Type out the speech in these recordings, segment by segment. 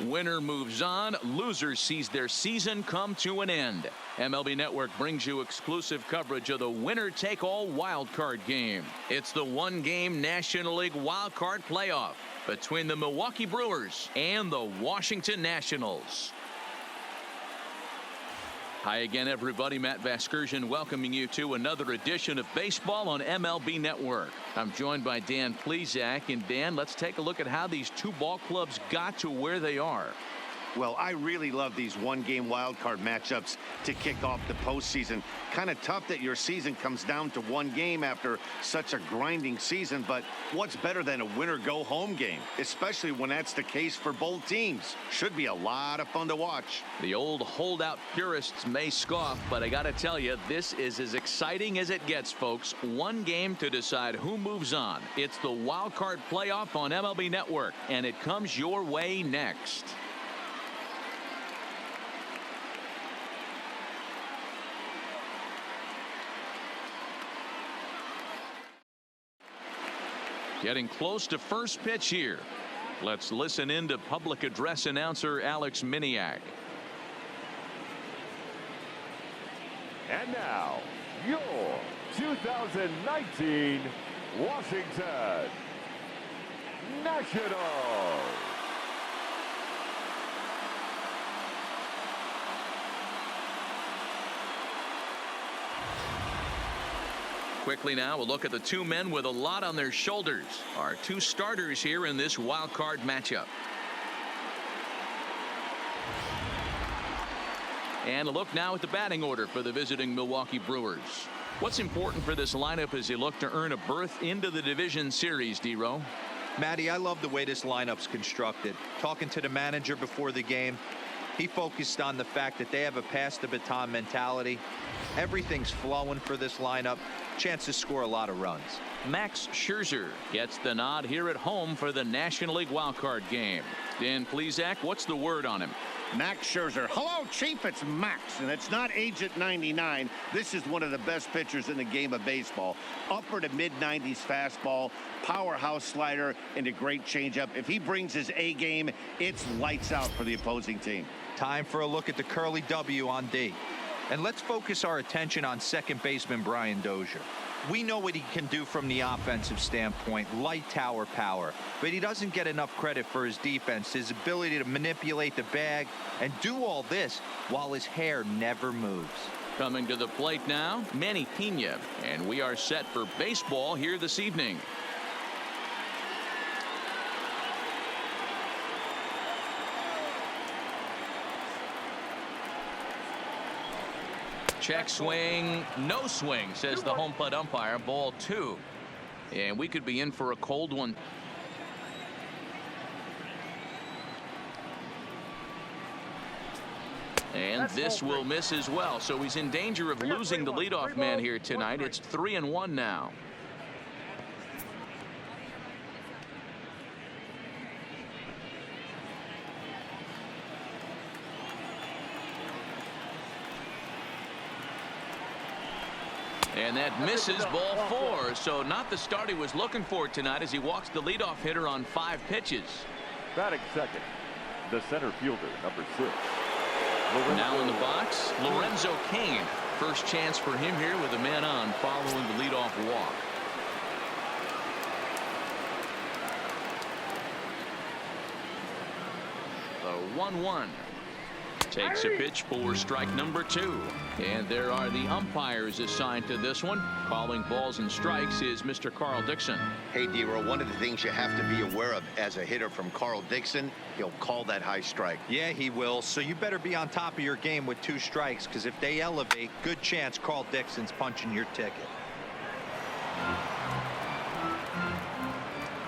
Winner moves on. Loser sees their season come to an end. MLB Network brings you exclusive coverage of the winner-take-all wild card game. It's the one-game National League wild card playoff between the Milwaukee Brewers and the Washington Nationals. Hi again, everybody. Matt Vasgersian welcoming you to another edition of baseball on MLB Network. I'm joined by Dan Plesac. And Dan, let's take a look at how these two ball clubs got to where they are. Well, I really love these one-game wild card matchups to kick off the postseason. Kind of tough that your season comes down to one game after such a grinding season, but what's better than a winner-go-home game, especially when that's the case for both teams? Should be a lot of fun to watch. The old holdout purists may scoff, but I got to tell you, this is as exciting as it gets, folks. One game to decide who moves on. It's the wild card playoff on MLB Network, and it comes your way next. Getting close to first pitch here. Let's listen in to public address announcer Alex Miniak. And now, your 2019 Washington Nationals. Quickly now, we'll look at the two men with a lot on their shoulders. Our two starters here in this wild card matchup. And a look now at the batting order for the visiting Milwaukee Brewers. What's important for this lineup as they look to earn a berth into the division series, D-Row? Matty, I love the way this lineup's constructed. Talking to the manager before the game, he focused on the fact that they have a pass the baton mentality. Everything's flowing for this lineup. Chance to score a lot of runs. Max Scherzer gets the nod here at home for the National League wildcard game. Dan Plesac, what's the word on him? Max Scherzer. Hello, Chief. It's Max, and it's not Agent 99. This is one of the best pitchers in the game of baseball. Upper to mid-90s fastball, powerhouse slider, and a great changeup. If he brings his A game, it's lights out for the opposing team. Time for a look at the curly W on D. And let's focus our attention on second baseman Brian Dozier. We know what he can do from the offensive standpoint, light tower power, but he doesn't get enough credit for his defense, his ability to manipulate the bag and do all this while his hair never moves. Coming to the plate now, Manny Pena, and we are set for baseball here this evening. Check swing, no swing, says the home plate umpire. Ball 2. And we could be in for a cold one. And this will miss as well. So he's in danger of losing the leadoff man here tonight. It's 3-1 now. And that misses, ball 4. So not the start he was looking for tonight as he walks the leadoff hitter on 5 pitches. Batting second, the center fielder, number 6. Now in the box, Lorenzo Cain. First chance for him here with a man on following the leadoff walk. The 1-1. Takes a pitch for strike number 2. And there are the umpires assigned to this one. Calling balls and strikes is Mr. Carl Dixon. Hey, D-Row, one of the things you have to be aware of as a hitter from Carl Dixon, he'll call that high strike. Yeah, he will. So you better be on top of your game with 2 strikes, because if they elevate, good chance Carl Dixon's punching your ticket.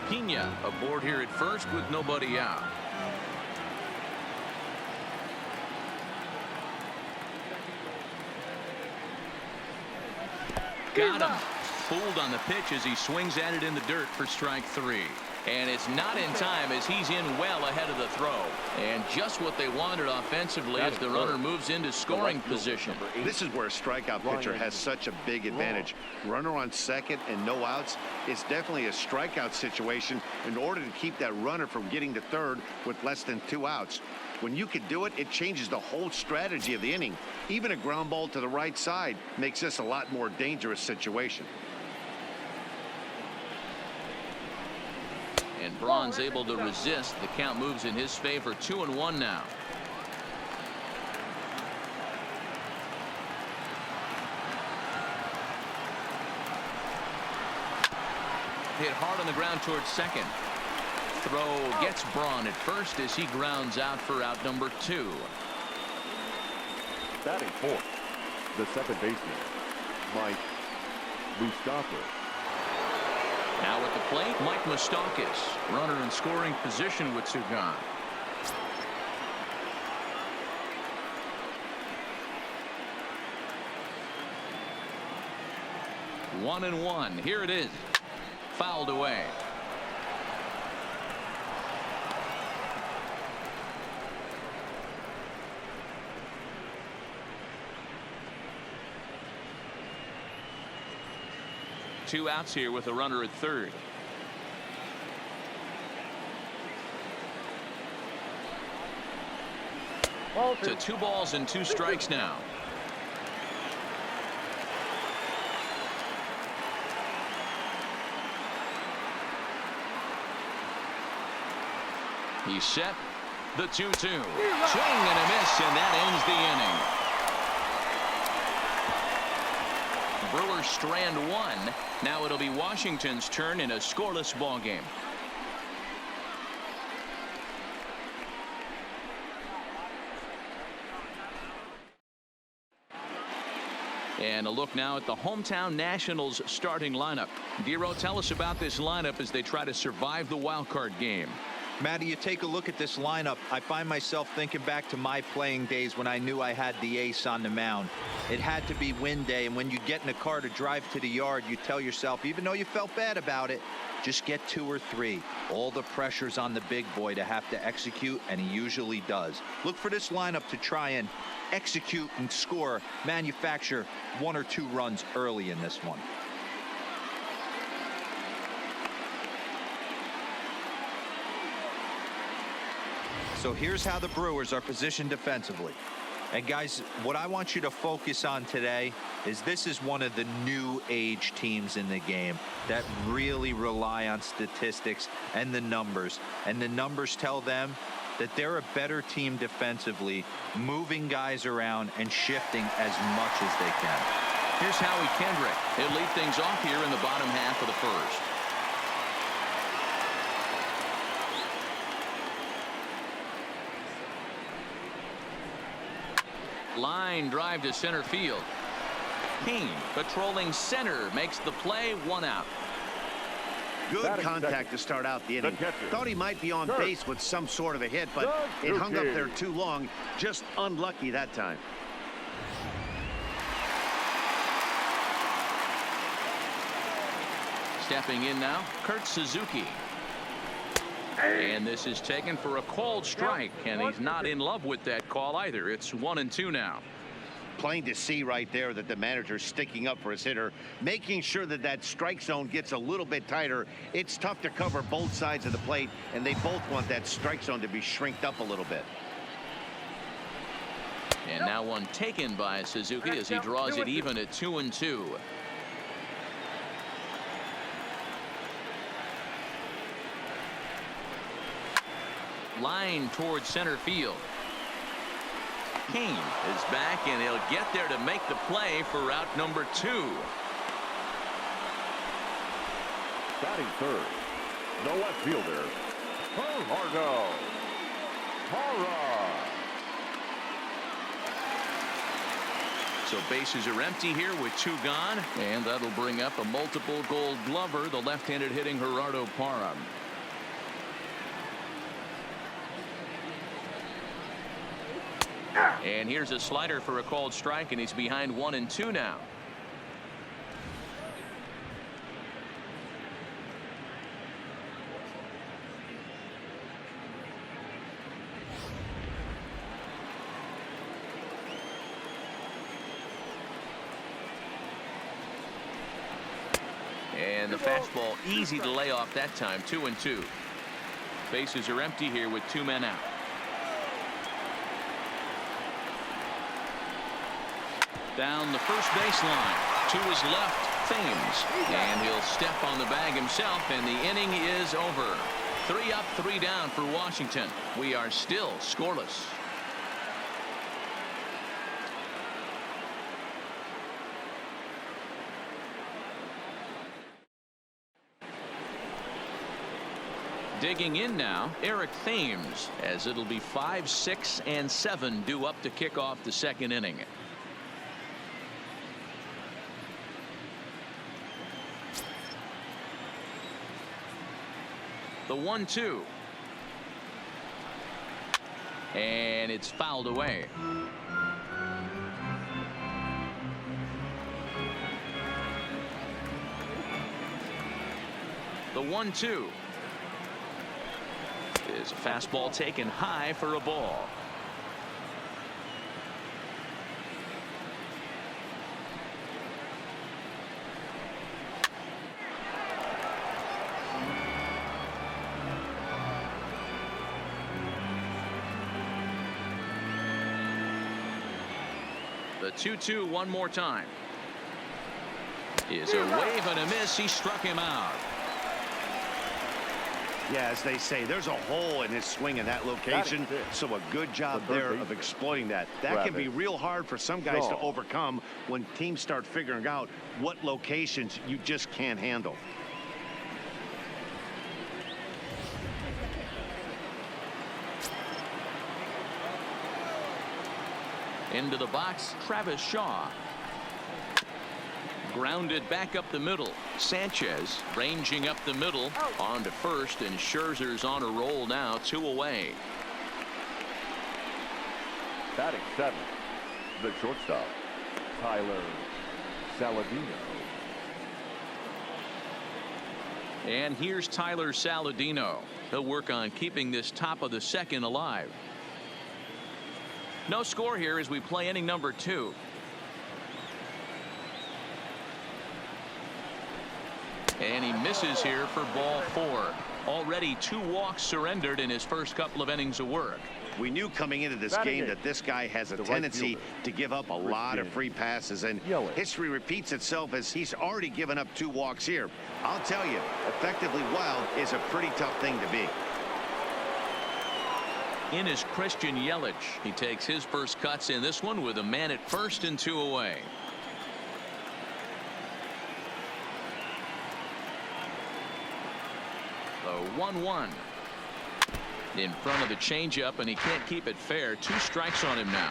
Pena aboard here at first with nobody out. Got him. fooled on the pitch as he swings at it in the dirt for strike 3. And it's not in time as he's in well ahead of the throw. And just what they wanted offensively as the runner moves into scoring position. This is where a strikeout pitcher has such a big advantage. Runner on second and no outs. It's definitely a strikeout situation in order to keep that runner from getting to third with less than 2 outs. When you can do it, it changes the whole strategy of the inning. Even a ground ball to the right side makes this a lot more dangerous situation. And Braun's able to resist. The count moves in his favor. 2-1 now. Hit hard on the ground towards second. Throw gets Braun at first as he grounds out for out number 2. Batting fourth, the second baseman, Mike Moustakas. Now at the plate, Mike Moustakas, runner in scoring position with 2 gone. One and one. Here it is. Fouled away. Two outs here with a runner at third. To 2 balls and 2 strikes now. He's set. The 2-2. Swing and a miss, and that ends the inning. Brewers strand 1. Now it'll be Washington's turn in a scoreless ball game. And a look now at the hometown Nationals starting lineup. Dero, tell us about this lineup as they try to survive the wild card game. Matty, you take a look at this lineup. I find myself thinking back to my playing days when I knew I had the ace on the mound. It had to be win day, and when you get in a car to drive to the yard, you tell yourself, even though you felt bad about it, just get 2 or 3. All the pressure's on the big boy to have to execute, and he usually does. Look for this lineup to try and execute and score, manufacture 1 or 2 runs early in this one. So here's how the Brewers are positioned defensively. And guys, what I want you to focus on today is this is one of the new age teams in the game that really rely on statistics and the numbers. And the numbers tell them that they're a better team defensively, moving guys around and shifting as much as they can. Here's Howie Kendrick. He'll lead things off here in the bottom half of the first. Line drive to center field. Kane patrolling center makes the play. 1 out. Good contact to start out the inning. Thought he might be on base with some sort of a hit, but it hung up there too long. Just unlucky that time. Stepping in now, Kurt Suzuki. And this is taken for a called strike, and he's not in love with that call either. It's 1-2 now. Plain to see right there that the manager's sticking up for his hitter, making sure that that strike zone gets a little bit tighter. It's tough to cover both sides of the plate, and they both want that strike zone to be shrinked up a little bit. And now one taken by Suzuki as he draws it even at 2-2. Line towards center field. Kane is back, and he'll get there to make the play for out number 2. Batting third, the left fielder, Hargo. So bases are empty here with 2 gone, and that'll bring up a multiple Gold Glover, the left-handed hitting Gerardo Parra. And here's a slider for a called strike, and he's behind 1-2 now. And the fastball easy to lay off that time. 2-2. Bases are empty here with 2 men out. Down the first baseline. To his left, Thames. And he'll step on the bag himself, and the inning is over. 3 up, 3 down for Washington. We are still scoreless. Digging in now, Eric Thames, as it'll be 5, 6, and 7 due up to kick off the second inning. The 1-2. And it's fouled away. The 1-2. Is a fastball taken high for a ball. The 2-2 one more time. Is a wave and a miss. He struck him out. Yeah, as they say, there's a hole in his swing in that location, so a good job there of exploiting that. That can be real hard for some guys to overcome when teams start figuring out what locations you just can't handle. Into the box, Travis Shaw. Grounded back up the middle. Sanchez ranging up the middle on to first, and Scherzer's on a roll now. 2 away. Batting 7th, the shortstop, Tyler Saladino. And here's Tyler Saladino. He'll work on keeping this top of the second alive. No score here as we play inning number 2. And he misses here for ball 4. Already 2 walks surrendered in his first couple of innings of work. We knew coming into this game that this guy has a tendency to give up a lot of free passes, and history repeats itself as he's already given up 2 walks here. I'll tell you, effectively wild is a pretty tough thing to be. In is Christian Yelich. He takes his first cuts in this one with a man at first and 2 away. The 1-1 in front of the changeup, and he can't keep it fair. 2 strikes on him now.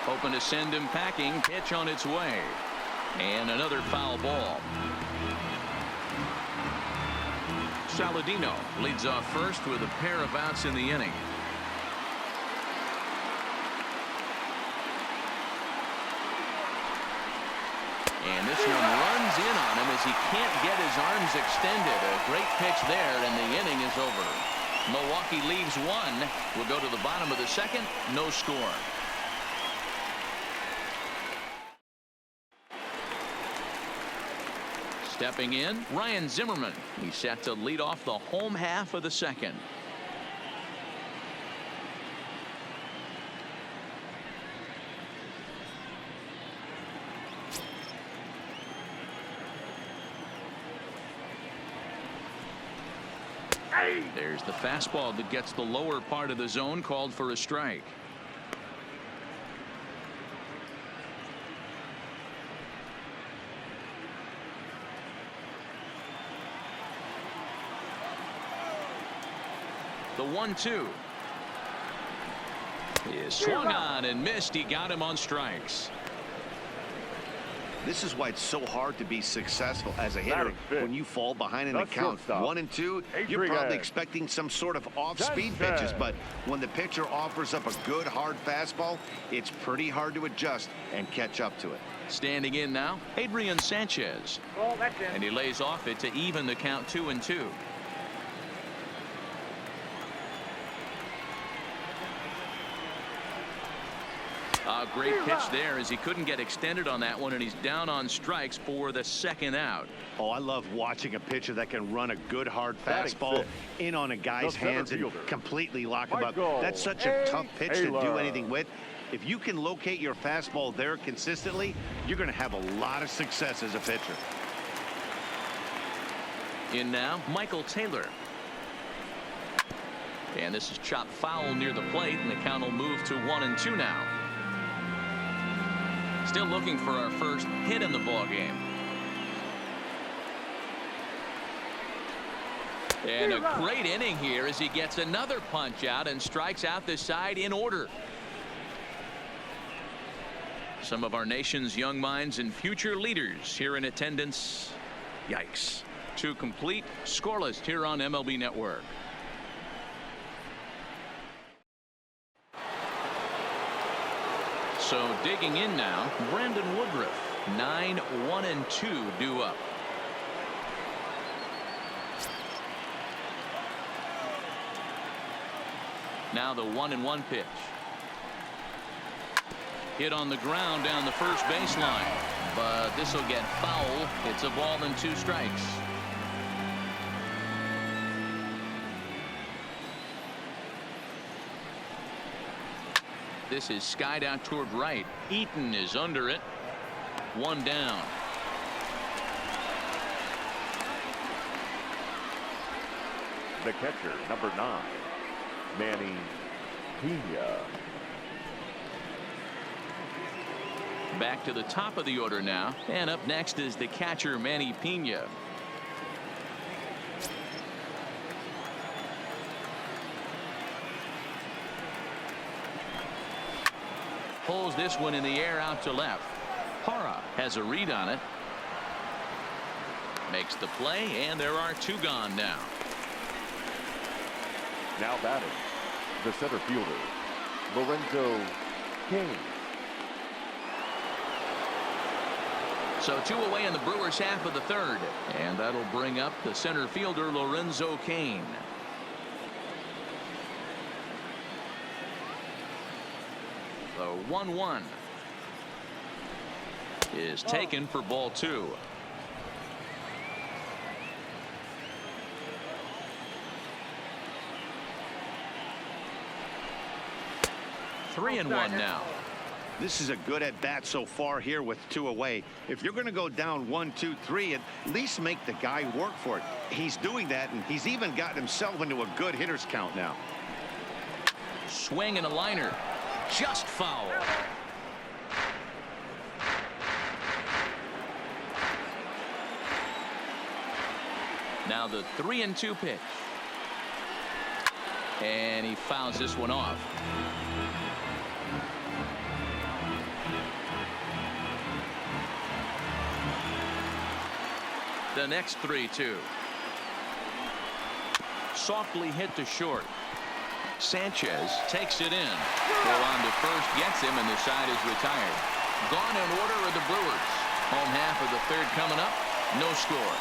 Hoping to send him packing. Pitch on its way, and another foul ball. Saladino leads off first with a pair of outs in the inning. And this one runs in on him as he can't get his arms extended. A great pitch there, and the inning is over. Milwaukee leaves 1. We'll go to the bottom of the second. No score. Stepping in, Ryan Zimmerman. He's set to lead off the home half of the second. There's the fastball that gets the lower part of the zone, called for a strike. The 1-2 is swung on and missed. He got him on strikes. This is why it's so hard to be successful as a hitter when you fall behind in the count. 1-2, you're probably expecting some sort of off-speed pitches, but when the pitcher offers up a good hard fastball, it's pretty hard to adjust and catch up to it. Standing in now, Adrian Sanchez. And he lays off it to even the count. 2-2. A great pitch there as he couldn't get extended on that one, and he's down on strikes for the second out. Oh, I love watching a pitcher that can run a good hard Batting fastball six. in on a guy's The center hands and fielder, completely lock him up. Michael That's such a tough pitch to do Taylor. anything with. If you can locate your fastball there consistently, you're going to have a lot of success as a pitcher. In now, Michael Taylor. And this is chopped foul near the plate, and the count will move to 1-2 now. Still looking for our first hit in the ball game. And a great inning here as he gets another punch out and strikes out the side in order. Some of our nation's young minds and future leaders here in attendance. Yikes. 2 complete, scoreless here on MLB Network. So digging in now, Brandon Woodruff. 9-1-2 due up. Now the 1-1 pitch. Hit on the ground down the first baseline, but this will get foul. It's a ball and 2 strikes. This is skied out toward right. Eaton is under it. 1 down. The catcher, number 9, Manny Pena. Back to the top of the order now, and up next is the catcher Manny Pena. Pulls this one in the air out to left. Parra has a read on it. Makes the play, and there are 2 gone now. Now batting, the center fielder, Lorenzo King. So 2 away in the Brewers half of the 3rd, and that'll bring up the center fielder Lorenzo Cain. The 1-1 is taken for ball 2. Three and 1 now. This is a good at bat so far here with 2 away. If you're going to go down 1, 2, 3, at least make the guy work for it. He's doing that, and he's even gotten himself into a good hitter's count now. Swing and a liner. Just foul. Now the 3-2 pitch. And he fouls this one off. The next 3-2. Softly hit to short. Sanchez takes it in. Throw on to first, gets him, and the side is retired. Gone in order are the Brewers. Home half of the 3rd coming up. No score.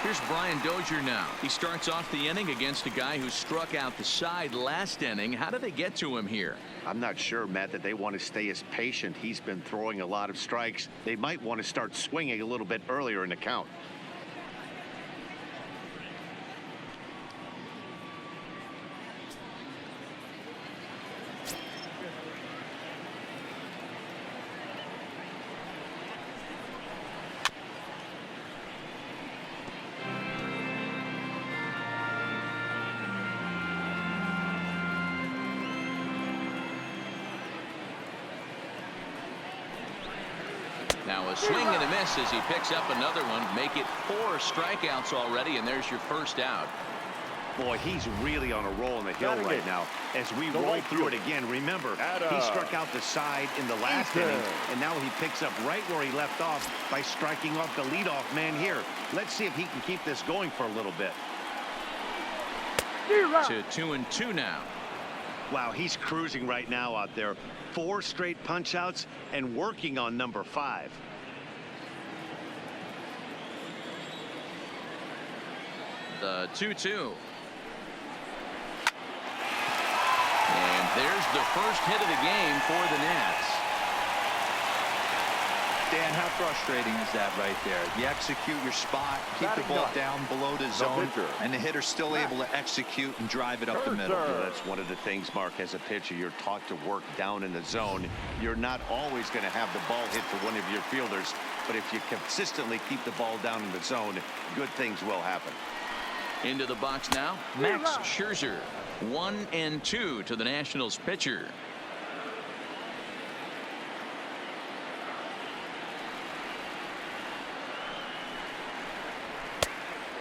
Here's Brian Dozier now. He starts off the inning against a guy who struck out the side last inning. How do they get to him here? I'm not sure, Matt, that they want to stay as patient. He's been throwing a lot of strikes. They might want to start swinging a little bit earlier in the count. Now a swing and a miss as he picks up another one. Make it 4 strikeouts already, and there's your first out. Boy, he's really on a roll in the hill right now. As we roll through it again, remember, he struck out the side in the last inning, and now he picks up right where he left off by striking off the leadoff man here. Let's see if he can keep this going for a little bit. To 2-2 now. Wow, he's cruising right now out there. 4 straight punch outs and working on number 5. The 2-2. And there's the first hit of the game for the Nats. Dan, how frustrating is that right there? You execute your spot, keep the ball down below the zone, and the hitter's still able to execute and drive it up the middle. Yeah, that's one of the things, Mark, as a pitcher, you're taught to work down in the zone. You're not always going to have the ball hit to one of your fielders, but if you consistently keep the ball down in the zone, good things will happen. Into the box now, Max Scherzer. 1-2 to the Nationals pitcher.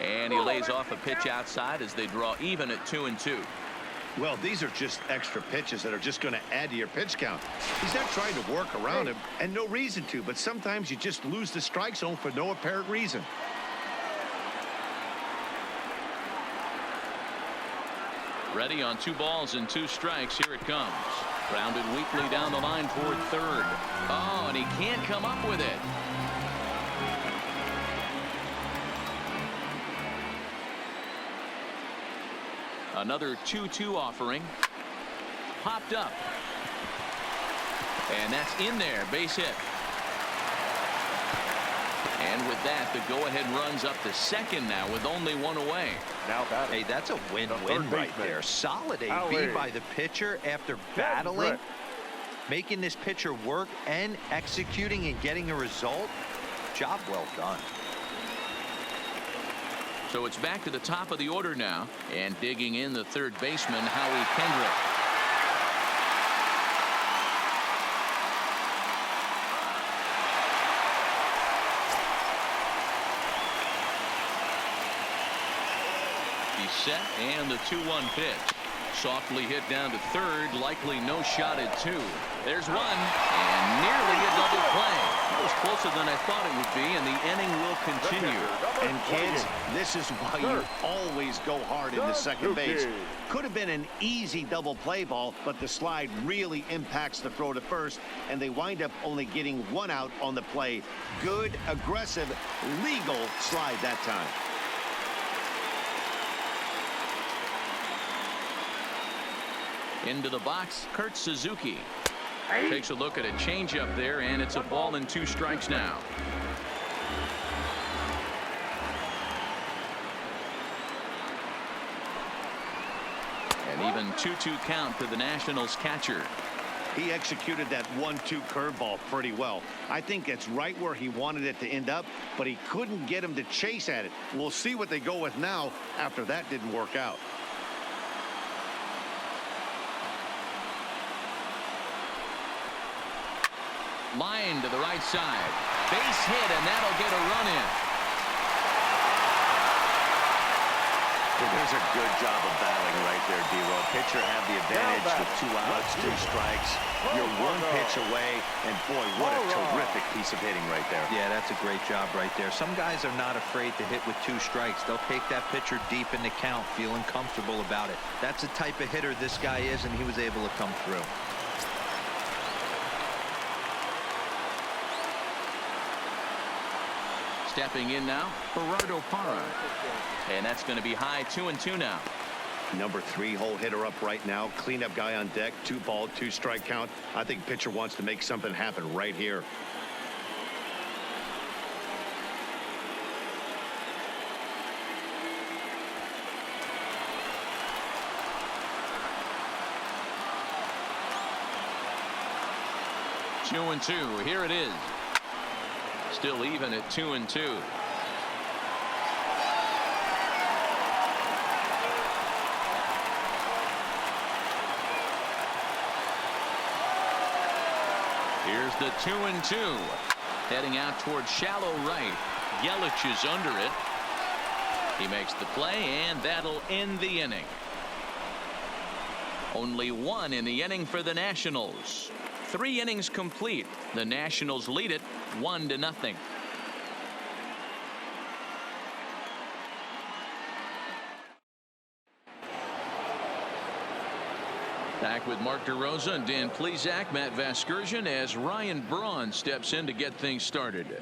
And he lays off a pitch outside as they draw even at 2-2. Well, these are just extra pitches that are just going to add to your pitch count. He's not trying to work around him, and no reason to, but sometimes you just lose the strike zone for no apparent reason. Ready on 2 balls and 2 strikes. Here it comes. Grounded weakly down the line toward third. Oh, and he can't come up with it. Another 2-2 offering. Popped up. And that's in there. Base hit. And with that, the go-ahead runs up to second now with only 1 away. Now that. Hey, that's a win-win right there. Solid AB by the pitcher after battling, making this pitcher work and executing and getting a result. Job well done. So it's back to the top of the order now, and digging in the third baseman, Howie Kendrick. He's set, and the 2-1 pitch. Softly hit down to third, likely no shot at 2. There's one, and nearly a double play. That was closer than I thought it would be, and the inning will continue. And kids, this is why you always go hard in the second base. Could have been an easy double play ball, but the slide really impacts the throw to first, and they wind up only getting 1 out on the play. Good, aggressive, legal slide that time. Into the box, Kurt Suzuki. Takes a look at a changeup there, and it's a ball and 2 strikes now. An even 2-2 count to the Nationals catcher. He executed that 1-2 curveball pretty well. I think it's right where he wanted it to end up, but he couldn't get him to chase at it. We'll see what they go with now after that didn't work out. Line to the right side. Base hit, and that'll get a run in. There's a good job of battling right there, D-Row. Pitcher had the advantage with 2 outs, 2 strikes. You're 1 pitch away, and boy, what a terrific piece of hitting right there. Yeah, that's a great job right there. Some guys are not afraid to hit with 2 strikes. They'll take that pitcher deep in the count, feeling comfortable about it. That's the type of hitter this guy is, and he was able to come through. Stepping in now, Gerardo Parra. And that's going to be high 2-2 now. Number 3 hole hitter up right now. Cleanup guy on deck. 2 ball, 2 strike count. I think pitcher wants to make something happen right here. Two and 2. Here it is. Still even at 2-2. Here's the 2-2. Heading out towards shallow right. Yelich is under it. He makes the play, and that'll end the inning. Only 1 in the inning for the Nationals. 3 innings complete. The Nationals lead it 1-0. Back with Mark DeRosa and Dan Plesac, Matt Vasgersian, as Ryan Braun steps in to get things started.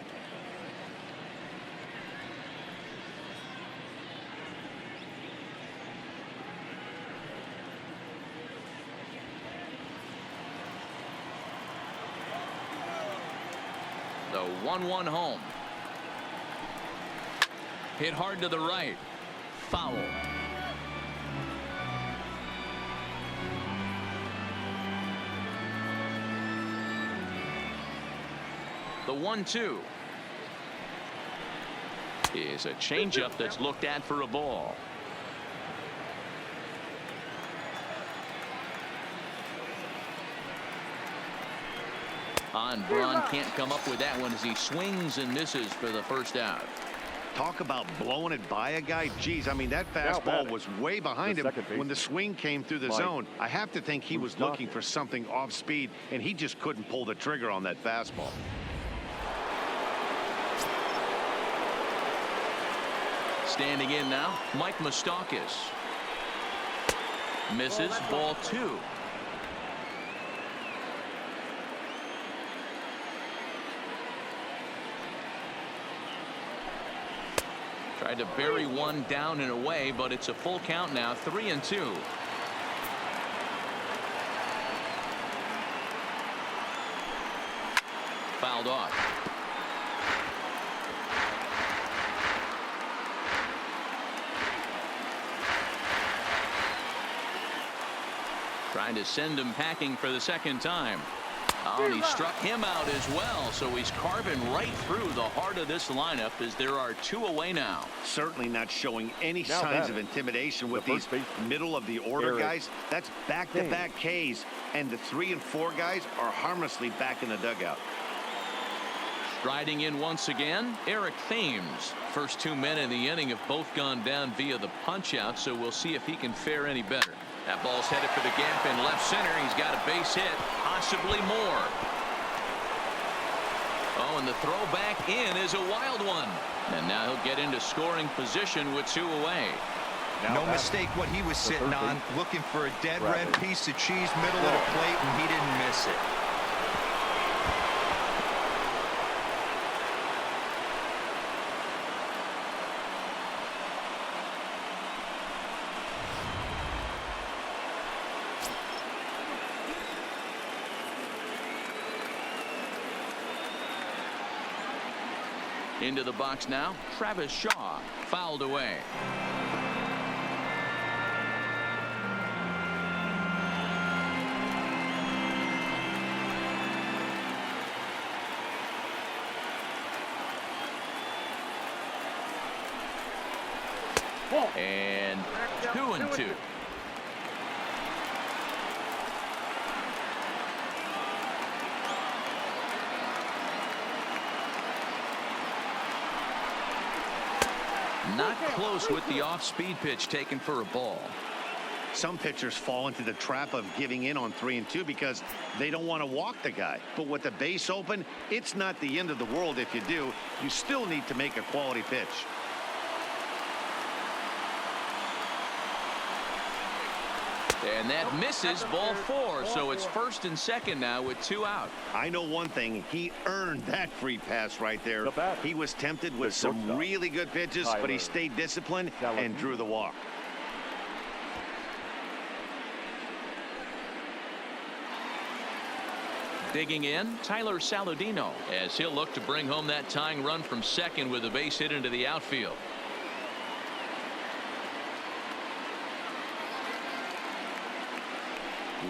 The 1-1 home. Hit hard to the right. Foul. The 1-2 is a changeup that's looked at for a ball. Braun can't come up with that one as he swings and misses for the first out. Talk about blowing it by a guy. Geez, I mean, that fastball was way behind him when the swing came through the zone. I have to think he was looking for something off speed, and he just couldn't pull the trigger on that fastball. Standing in now, Mike Moustakas. Misses, ball 2. Tried to bury one down and away, but it's a full count now, 3-2. Fouled off. Trying to send him packing for the second time. Oh, and he struck him out as well, so he's carving right through the heart of this lineup as there are 2 away now. Certainly not showing any signs of intimidation with these middle of the order guys. That's back-to-back Ks, and the 3 and 4 guys are harmlessly back in the dugout. Striding in once again, Eric Thames. First 2 men in the inning have both gone down via the punch-out, so we'll see if he can fare any better. That ball's headed for the gap in left center. He's got a base hit, possibly more. Oh, and the throw back in is a wild one. And now he'll get into scoring position with 2 away. No mistake what he was sitting on, looking for a dead red piece of cheese middle of the plate, and he didn't miss it. Into the box now, Travis Shaw, fouled away. And 2-2. Not close with the off-speed pitch taken for a ball. Some pitchers fall into the trap of giving in on 3 and 2 because they don't want to walk the guy. But with the base open, it's not the end of the world if you do. You still need to make a quality pitch. And that misses, ball 4. So it's first and second now with 2 out. I know one thing. He earned that free pass right there. He was tempted with some really good pitches, but he stayed disciplined and drew the walk. Digging in, Tyler Saladino, as he'll look to bring home that tying run from second with a base hit into the outfield.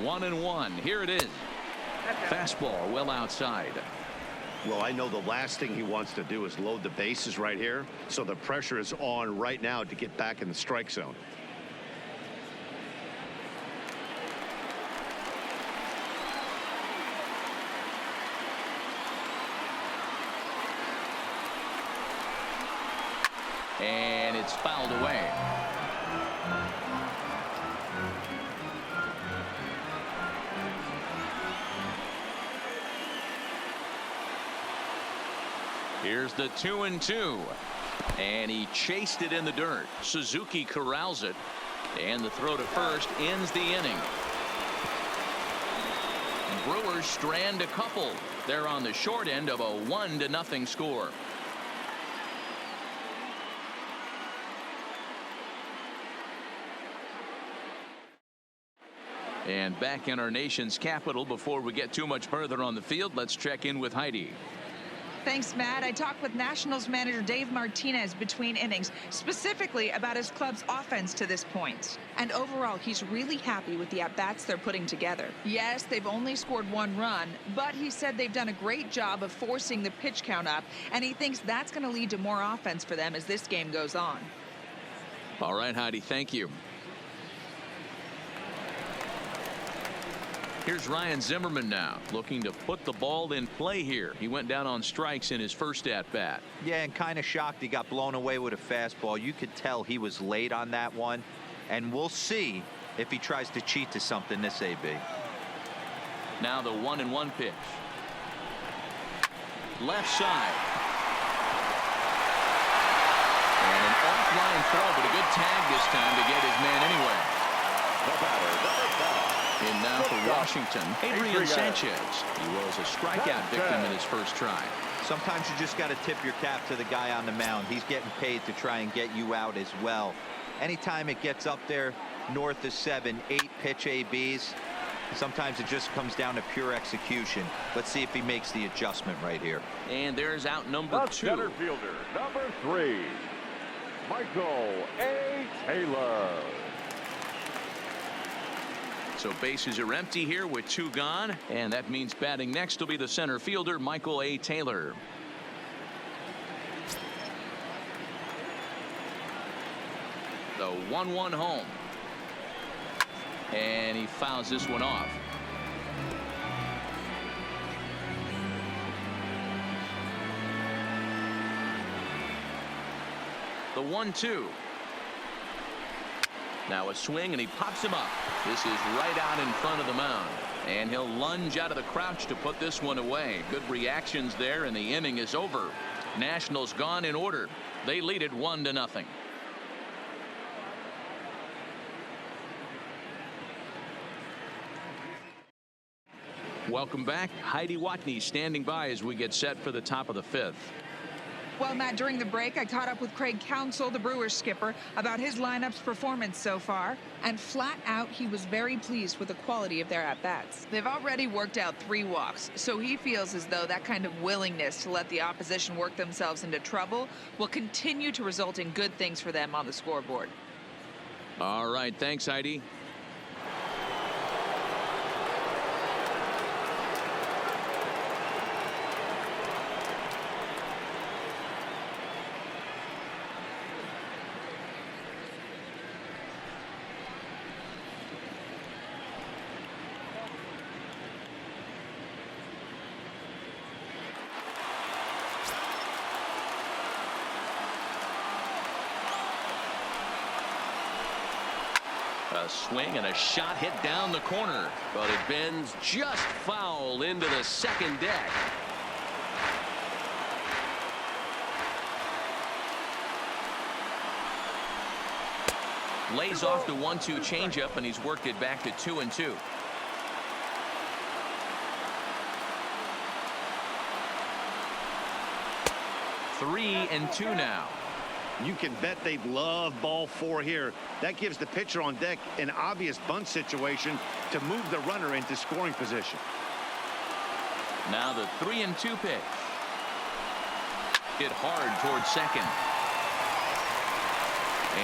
One and one. Here it is. Fastball well outside. Well, I know the last thing he wants to do is load the bases right here, so the pressure is on right now to get back in the strike zone. And it's fouled away. Here's the 2-2. And he chased it in the dirt. Suzuki corrals it. And the throw to first ends the inning. Brewers strand a couple. They're on the short end of a 1-0 score. And back in our nation's capital, before we get too much further on the field, let's check in with Heidi. Thanks, Matt. I talked with Nationals manager Dave Martinez between innings, specifically about his club's offense to this point. And overall, he's really happy with the at-bats they're putting together. Yes, they've only scored 1 run, but he said they've done a great job of forcing the pitch count up, and he thinks that's going to lead to more offense for them as this game goes on. All right, Heidi, thank you. Here's Ryan Zimmerman now, looking to put the ball in play here. He went down on strikes in his first at-bat. Yeah, and kind of shocked he got blown away with a fastball. You could tell he was late on that one, and we'll see if he tries to cheat to something this AB. Now the 1-1 pitch. Left side. And an offline throw, but a good tag this time to get his man anyway. The batter, number 5. In now for Washington, Adrian Sanchez. He was a strikeout victim in his first try. Sometimes you just got to tip your cap to the guy on the mound. He's getting paid to try and get you out as well. Anytime it gets up there north of 7, 8 pitch ABs, sometimes it just comes down to pure execution. Let's see if he makes the adjustment right here. And there's out number 2. Center fielder, number 3, Michael A. Taylor. So bases are empty here with 2 gone, and that means batting next will be the center fielder, Michael A. Taylor. The 1-1 home. And he fouls this one off. The 1-2. Now a swing, and he pops him up. This is right out in front of the mound. And he'll lunge out of the crouch to put this one away. Good reactions there, and the inning is over. Nationals gone in order. They lead it 1-0. Welcome back. Heidi Watney standing by as we get set for the top of the 5th. Well, Matt, during the break, I caught up with Craig Counsell, the Brewers skipper, about his lineup's performance so far. And flat out, he was very pleased with the quality of their at-bats. They've already worked out 3 walks, so he feels as though that kind of willingness to let the opposition work themselves into trouble will continue to result in good things for them on the scoreboard. All right. Thanks, Heidi. A swing and a shot hit down the corner, but it bends just foul into the second deck. Lays off the 1-2 changeup, and he's worked it back to 2-2. Three and 2 now. You can bet they love ball 4 here. That gives the pitcher on deck an obvious bunt situation to move the runner into scoring position. Now the 3-2 pitch. Hit hard towards second.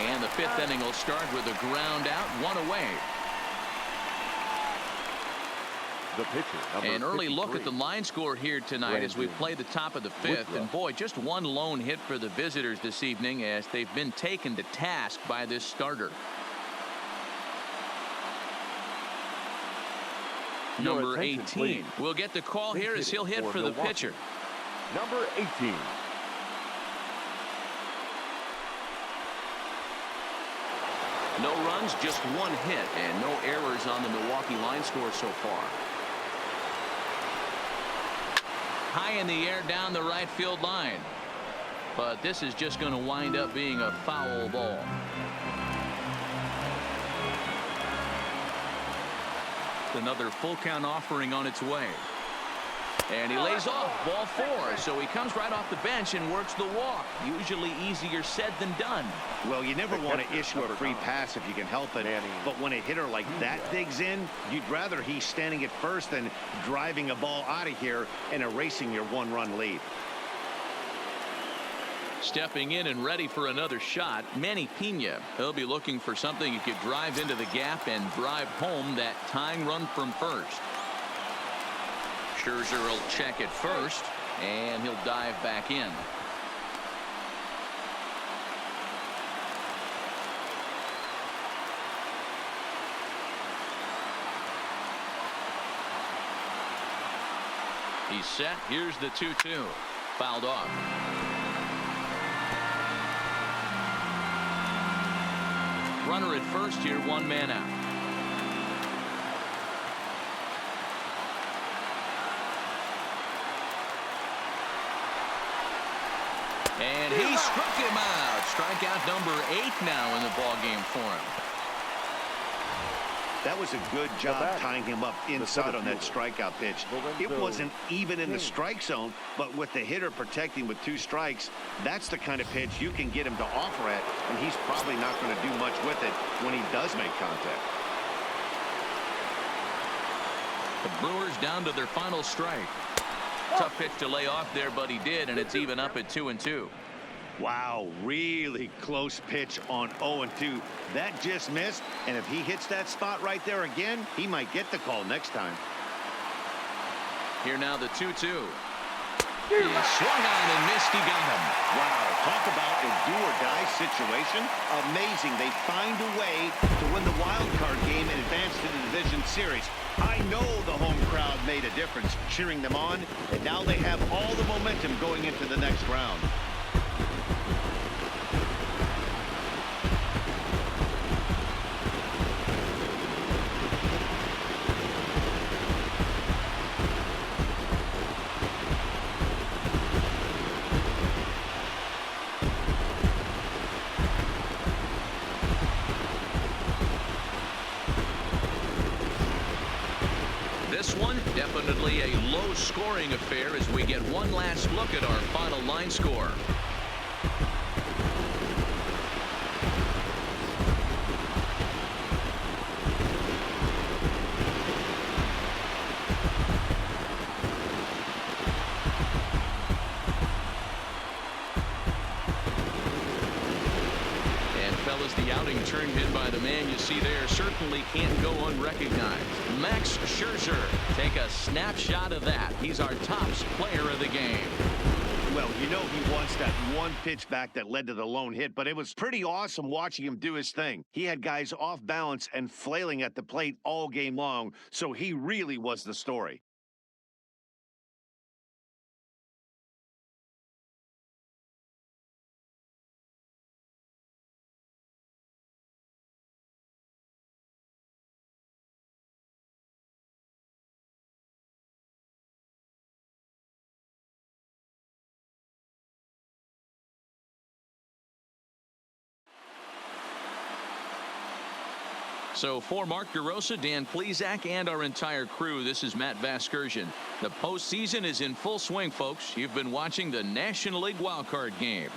And the 5th inning will start with a ground out, 1 away. The pitcher, An early 53. look at the line score here tonight as we play the top of the 5th. And boy, just 1 lone hit for the visitors this evening as they've been taken to task by this starter. Number 18 please. will get the call here as he'll hit for the Milwaukee. pitcher. Number 18. No runs, just 1 hit, and no errors on the Milwaukee line score so far. High in the air down the right field line. But this is just going to wind up being a foul ball. Another full count offering on its way. And he lays off ball 4, so he comes right off the bench and works the walk. Usually easier said than done. Well, you never want to issue a free pass if you can help it. But when a hitter like that digs in, you'd rather he's standing at first than driving a ball out of here and erasing your 1-run lead. Stepping in and ready for another shot, Manny Pena. He'll be looking for something he could drive into the gap and drive home that tying run from first. Scherzer will check at first, and he'll dive back in. He's set. Here's the 2-2. Fouled off. Runner at first here, one man out. And he struck him out. Strikeout number 8 now in the ball game for him. That was a good job tying him up inside on that strikeout pitch. It wasn't even in the strike zone, but with the hitter protecting with 2 strikes, that's the kind of pitch you can get him to offer at, and he's probably not going to do much with it when he does make contact. The Brewers down to their final strike. Tough pitch to lay off there, but he did, and it's even up at 2-2. Wow, really close pitch on 0-2. That just missed, and if he hits that spot right there again, he might get the call next time. Here now the 2-2. He swung on and missed. He got him. Wow, talk about a do-or-die situation. Amazing. They find a way to win the wild card game and advance to the division series. I know the home crowd made a difference cheering them on, and now they have all the momentum going into the next round. This one definitely a low-scoring affair as we get one last look at our final line score. Fellas, the outing turned in by the man you see there certainly can't go unrecognized. Max Scherzer. Take a snapshot of that. He's our top player of the game. Well, you know he wants that one pitch back that led to the lone hit, but it was pretty awesome watching him do his thing. He had guys off balance and flailing at the plate all game long, so he really was the story. So for Mark DeRosa, Dan Plesac, and our entire crew, this is Matt Vasgersian. The postseason is in full swing, folks. You've been watching the National League wildcard game.